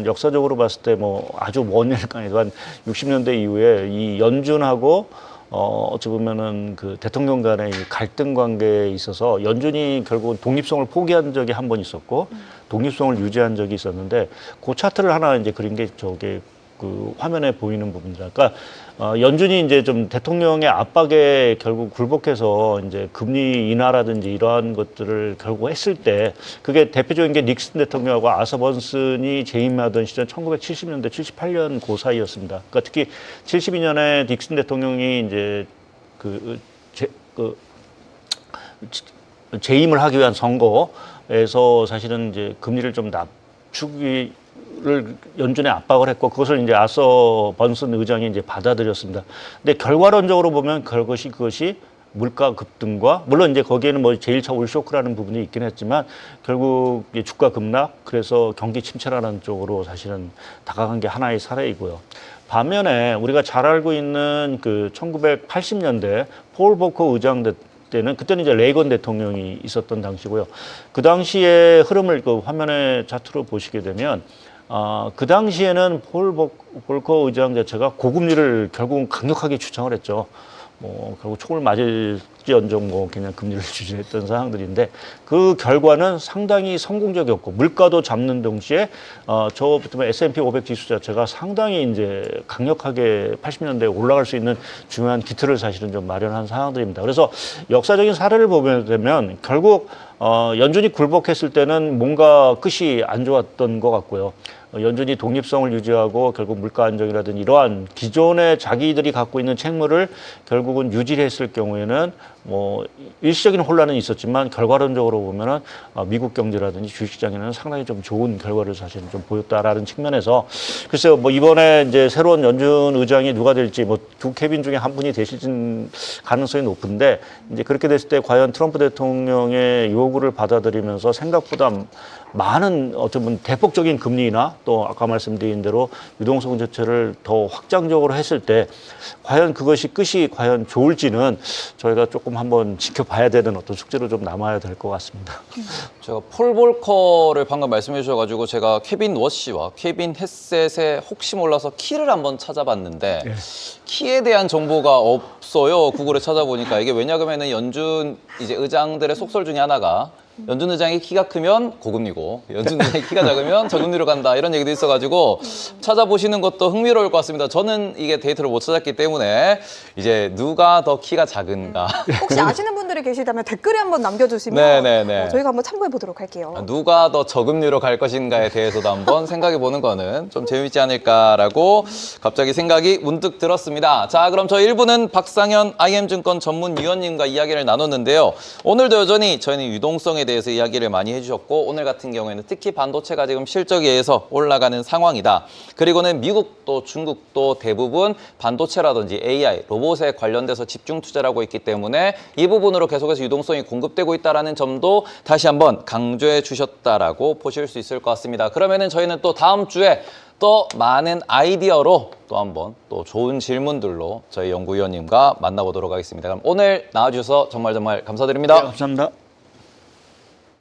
Speaker 3: 역사적으로 봤을 때 뭐 아주 먼 일간에도 한 60년대 이후에 이 연준하고 어찌 보면은 그 대통령 간의 갈등 관계에 있어서 연준이 결국은 독립성을 포기한 적이 한 번 있었고 독립성을 유지한 적이 있었는데 그 차트를 하나 이제 그린 게 저게 그 화면에 보이는 부분이라. 그러니까 연준이 이제 좀 대통령의 압박에 결국 굴복해서 이제 금리 인하라든지 이러한 것들을 결국 했을 때 그게 대표적인 게 닉슨 대통령하고 아서 번슨이 재임하던 시절 1970년대 78년 그 사이였습니다. 그러니까 특히 72년에 닉슨 대통령이 이제 재임을 하기 위한 선거에서 사실은 이제 금리를 좀 낮추기를 연준에 압박을 했고 그것을 이제 아서 번슨 의장이 이제 받아들였습니다. 근데 결과론적으로 보면 그것이 물가 급등과 물론 이제 거기에는 뭐 제1차 오일 쇼크라는 부분이 있긴 했지만 결국 주가 급락 그래서 경기 침체라는 쪽으로 사실은 다가간 게 하나의 사례이고요. 반면에 우리가 잘 알고 있는 그 1980년대 폴 보커 의장 때는 그때는 이제 레이건 대통령이 있었던 당시고요. 그 당시의 흐름을 그 화면의 차트로 보시게 되면 그 당시에는 폴 보커 의장 자체가 고금리를 결국은 강력하게 주장을 했죠. 뭐 결국 총을 맞을지언정 뭐 그냥 금리를 유지했던 상황들인데 그 결과는 상당히 성공적이었고 물가도 잡는 동시에 저 S&P 500 지수 자체가 상당히 이제 강력하게 80년대에 올라갈 수 있는 중요한 기틀을 사실은 좀 마련한 상황들입니다. 그래서 역사적인 사례를 보게 되면 결국 연준이 굴복했을 때는 뭔가 끝이 안 좋았던 것 같고요. 연준이 독립성을 유지하고 결국 물가 안정이라든지 이러한 기존의 자기들이 갖고 있는 책무를 결국은 유지를 했을 경우에는 뭐 일시적인 혼란은 있었지만 결과론적으로 보면은 미국 경제라든지 주식시장에는 상당히 좀 좋은 결과를 사실은 좀 보였다라는 측면에서 글쎄요 뭐 이번에 이제 새로운 연준 의장이 누가 될지 뭐 두 캐빈 중에 한 분이 되실 가능성이 높은데 이제 그렇게 됐을 때 과연 트럼프 대통령의 요구를 받아들이면서 생각보다 많은 어쩌면 대폭적인 금리나 또 아까 말씀드린 대로 유동성 자체를 더 확장적으로 했을 때 과연 그것이 끝이 과연 좋을지는 저희가 조금 한번 지켜봐야 되는 어떤 숙제로 좀 남아야 될 것 같습니다.
Speaker 1: 제가 폴 볼커를 방금 말씀해 주셔가지고 제가 케빈 워시와 케빈 헤셋의 혹시 몰라서 키를 한번 찾아봤는데 키에 대한 정보가 없어요. 구글에 찾아보니까 이게 왜냐하면은 연준 이제 의장들의 속설 중에 하나가 연준 의장이 키가 크면 고금리고 연준 의장이 키가 작으면 저금리로 간다 이런 얘기도 있어가지고 찾아보시는 것도 흥미로울 것 같습니다. 저는 이게 데이터를 못 찾았기 때문에 이제 누가 더 키가 작은가
Speaker 2: 혹시 아시는 분들이 계시다면 댓글에 한번 남겨주시면
Speaker 1: 네네네.
Speaker 2: 저희가 한번 참고해 보도록 할게요.
Speaker 1: 누가 더 저금리로 갈 것인가에 대해서도 한번 생각해 보는 거는 좀 재밌지 않을까라고 갑자기 생각이 문득 들었습니다. 자, 그럼 저희 1부는 박상현 IM증권 전문위원님과 이야기를 나눴는데요. 오늘도 여전히 저희는 유동성에 대해서 이야기를 많이 해주셨고 오늘 같은 경우에는 특히 반도체가 지금 실적에 의해서 올라가는 상황이다. 그리고는 미국도 중국도 대부분 반도체라든지 AI, 로봇에 관련돼서 집중 투자를 하고 있기 때문에 이 부분으로 계속해서 유동성이 공급되고 있다는 점도 다시 한번 강조해 주셨다라고 보실 수 있을 것 같습니다. 그러면은 저희는 또 다음 주에 또 많은 아이디어로 또 한번 또 좋은 질문들로 저희 연구위원님과 만나보도록 하겠습니다. 그럼 오늘 나와주셔서 정말 감사드립니다.
Speaker 3: 네, 감사합니다.